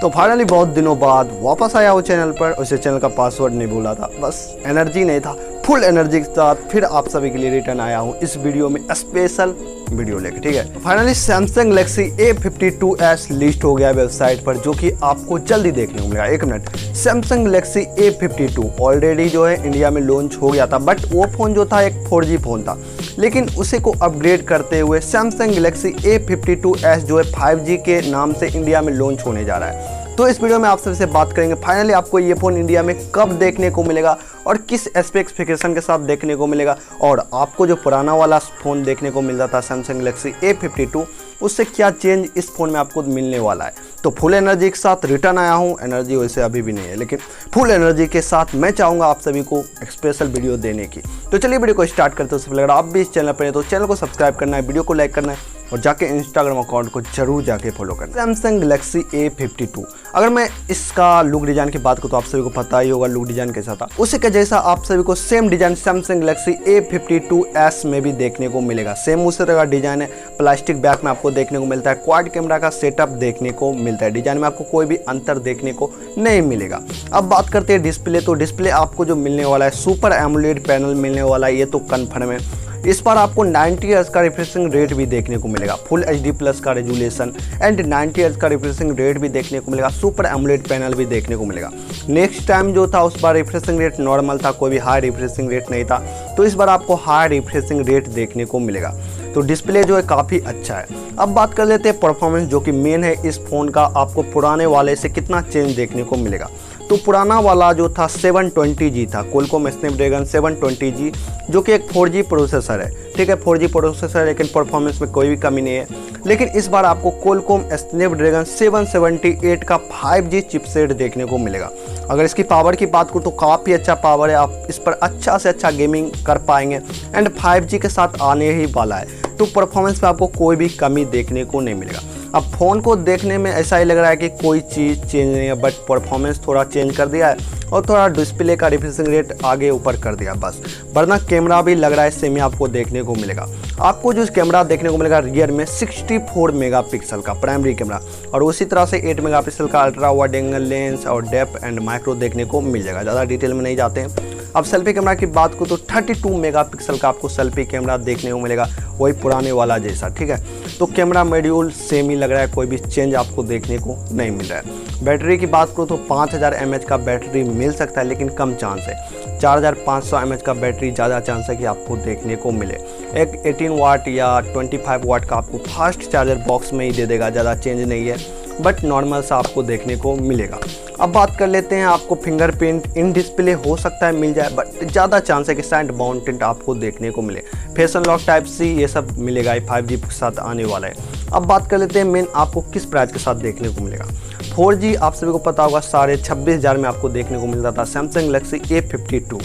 तो फाइनली बहुत दिनों बाद वापस आया वो चैनल पर। उसे चैनल का पासवर्ड नहीं भूला था, बस एनर्जी नहीं था, फुल एनर्जी के साथ फिर आप सभी के लिए रिटर्न आया हूँ इस वीडियो में स्पेशल वीडियो लेके। ठीक है, finally Samsung Galaxy A52s list हो गया वेबसाइट पर, जो कि आपको जल्दी देखने को मिलेगा। एक minute, Samsung Galaxy A52 already जो है इंडिया में लॉन्च हो गया था, बट वो फ़ोन जो था एक 4G फ़ोन था, लेकिन उसी को अपग्रेड करते हुए सैमसंग गैलेक्सी A52s जो है 5G के नाम से इंडिया में लॉन्च होने जा रहा है। तो इस वीडियो में आप सबसे बात करेंगे फाइनली आपको ये फ़ोन इंडिया में कब देखने को मिलेगा और किस स्पेसिफिकेशन के साथ देखने को मिलेगा, और आपको जो पुराना वाला फ़ोन देखने को मिल रहा था सैमसंग गैलेक्सी A52 उससे क्या चेंज इस फ़ोन में आपको मिलने वाला है। तो फुल एनर्जी के साथ रिटर्न आया हूँ। एनर्जी वैसे अभी भी नहीं है, लेकिन फुल एनर्जी के साथ मैं चाहूँगा आप सभी को स्पेशल वीडियो देने की। तो चलिए वीडियो को स्टार्ट करते हैं। उससे पहले अगर आप भी इस चैनल पर हैं तो चैनल को सब्सक्राइब करना है, वीडियो को लाइक करना है और जाके इंस्टाग्राम अकाउंट को जरूर जाके फॉलो करना। सैमसंग गैलेक्सी A52, अगर मैं इसका लुक डिज़ाइन की बात करूँ तो आप सभी को पता ही होगा लुक डिज़ाइन कैसा था। उसी के जैसा आप सभी को same design Samsung Galaxy A52s में भी देखने को मिलेगा। सेम उसी तरह का डिज़ाइन है, प्लास्टिक बैक में आपको देखने को मिलता है, क्वाड कैमरा का सेटअप देखने को मिलता है। डिज़ाइन में आपको कोई भी अंतर देखने को नहीं मिलेगा। अब बात करते हैं डिस्प्ले, तो डिस्प्ले आपको जो मिलने वाला है सुपर एमोलेड पैनल मिलने वाला है, ये तो कन्फर्म है। इस पर आपको 90 हर्ट्ज का रिफ्रेशिंग रेट भी देखने को मिलेगा, फुल HD+ का रेजुलेशन एंड 90 हर्ट्ज का रिफ्रेशिंग रेट भी देखने को मिलेगा, सुपर एमोलेड पैनल भी देखने को मिलेगा। नेक्स्ट टाइम जो था उस बार रिफ्रेशिंग रेट नॉर्मल था, कोई भी हाई रिफ्रेशिंग रेट नहीं था, तो इस बार आपको हाई रिफ्रेशिंग रेट देखने को मिलेगा। तो डिस्प्ले जो है काफ़ी अच्छा है। अब बात कर लेते हैं परफॉर्मेंस, जो कि मेन है इस फ़ोन का, आपको पुराने वाले से कितना चेंज देखने को मिलेगा। तो पुराना वाला जो था 720G था, कोलकॉम स्नैपड्रैगन 720G, जो कि एक 4G प्रोसेसर है। ठीक है, 4G प्रोसेसर है, लेकिन परफॉर्मेंस में कोई भी कमी नहीं है। लेकिन इस बार आपको कोलकॉम स्नैपड्रैगन 778 का 5G चिपसेट देखने को मिलेगा। अगर इसकी पावर की बात करूँ तो काफ़ी अच्छा पावर है, आप इस पर अच्छा से अच्छा गेमिंग कर पाएंगे एंड 5G के साथ आने ही वाला है। तो परफॉर्मेंस में आपको कोई भी कमी देखने को नहीं मिलेगा। अब फ़ोन को देखने में ऐसा ही लग रहा है कि कोई चीज़ चेंज नहीं है, बट परफॉर्मेंस थोड़ा चेंज कर दिया है और थोड़ा डिस्प्ले का रिफ्रेशिंग रेट आगे ऊपर कर दिया बस। वरना कैमरा भी लग रहा है सेम ही आपको देखने को मिलेगा। आपको जो कैमरा देखने को मिलेगा रियर में 64 मेगापिक्सल का प्राइमरी कैमरा, और उसी तरह से 8 मेगापिक्सल का अल्ट्रा वाइड एंगल लेंस और डेप्थ एंड माइक्रो देखने को मिल जाएगा। ज़्यादा डिटेल में नहीं जाते हैं। अब सेल्फी कैमरा की बात करूँ तो 32 मेगापिक्सल का आपको सेल्फी कैमरा देखने को मिलेगा, वही पुराने वाला जैसा। ठीक है, तो कैमरा मॉड्यूल सेम ही लग रहा है, कोई भी चेंज आपको देखने को नहीं मिल रहा है। बैटरी की बात करूँ तो 5000 mAh का बैटरी मिल सकता है, लेकिन कम चांस है। 4500 mAh का बैटरी ज़्यादा चांस है कि आपको देखने को मिले। एक 18 वाट या 25 वाट का आपको फास्ट चार्जर बॉक्स में ही दे देगा, ज़्यादा चेंज नहीं है, बट नॉर्मल सा आपको देखने को मिलेगा। अब बात कर लेते हैं, आपको फिंगरप्रिंट इन डिस्प्ले हो सकता है मिल जाए, बट ज़्यादा चांस है कि साइड माउंटेड आपको देखने को मिले। फैशन लॉक टाइप C ये सब मिलेगा, 5G के साथ आने वाला है। अब बात कर लेते हैं मेन आपको किस प्राइस के साथ देखने को मिलेगा। 4G आप सभी को पता होगा 26,500 में आपको देखने को मिलता था सैमसंग गैलेक्सी A52।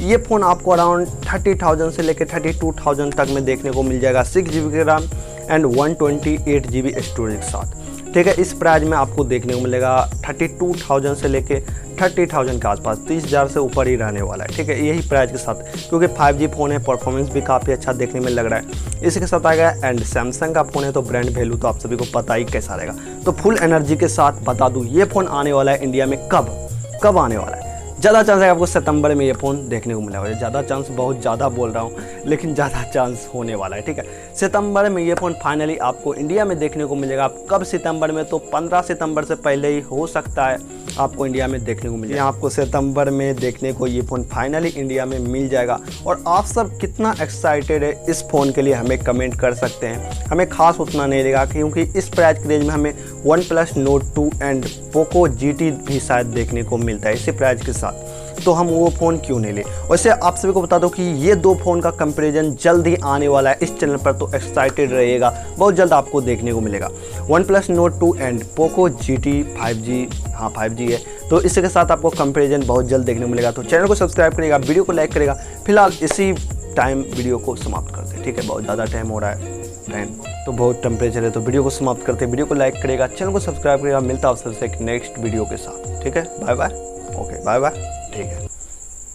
ये फ़ोन आपको अराउंड 30,000 से लेकर 32,000 तक में देखने को मिल जाएगा, 6GB की रैम एंड 128GB स्टोरेज के साथ। ठीक है, इस प्राइस में आपको देखने को मिलेगा 32,000 से लेके 30,000 के आसपास, 30,000 से ऊपर ही रहने वाला है। ठीक है, यही प्राइस के साथ, क्योंकि 5G फ़ोन है, परफॉर्मेंस भी काफ़ी अच्छा देखने में लग रहा है, इसके साथ आएगा। एंड सैमसंग का फ़ोन है तो ब्रांड वैल्यू तो आप सभी को पता ही कैसा रहेगा। तो फुल एनर्जी के साथ बता दूँ, ये फ़ोन आने वाला है इंडिया में कब आने वाला है। ज़्यादा चांस है आपको सितंबर में ये फ़ोन देखने को मिला है। ज़्यादा चांस बहुत ज़्यादा बोल रहा हूँ, लेकिन ज़्यादा चांस होने वाला है। ठीक है, सितंबर में ये फ़ोन फाइनली आपको इंडिया में देखने को मिलेगा। आप कब सितंबर में, तो 15 सितंबर से पहले ही हो सकता है आपको इंडिया में देखने को मिले। आपको सितंबर में देखने को ये फ़ोन फाइनली इंडिया में मिल जाएगा। और आप सब कितना एक्साइटेड है इस फ़ोन के लिए हमें कमेंट कर सकते हैं। हमें खास उतना नहीं रहेगा, क्योंकि इस प्राइस के रेंज में हमें OnePlus Nord 2 and Poco GT भी शायद देखने को मिलता है इसी प्राइस के साथ, तो हम वो फ़ोन क्यों नहीं ले। वैसे आप सभी को बता दो कि ये दो फ़ोन का कंपैरिजन जल्द ही आने वाला है इस चैनल पर, तो एक्साइटेड रहिएगा, बहुत जल्द आपको देखने को मिलेगा। OnePlus Nord 2 and Poco GT 5G, हाँ 5G है, तो इसके साथ आपको कंपैरिजन बहुत जल्द देखने को मिलेगा। तो चैनल को सब्सक्राइब करेगा, वीडियो को लाइक करेगा। फिलहाल इसी टाइम वीडियो को समाप्त करते हैं। ठीक है, बहुत ज़्यादा टाइम हो रहा है, टाइम तो बहुत टेम्परेचर है, तो वीडियो को समाप्त करते हैं। वीडियो को लाइक करेगा, चैनल को सब्सक्राइब करेगा। मिलता है आपसे एक नेक्स्ट वीडियो के साथ। ठीक है, bye bye. Okay, bye bye.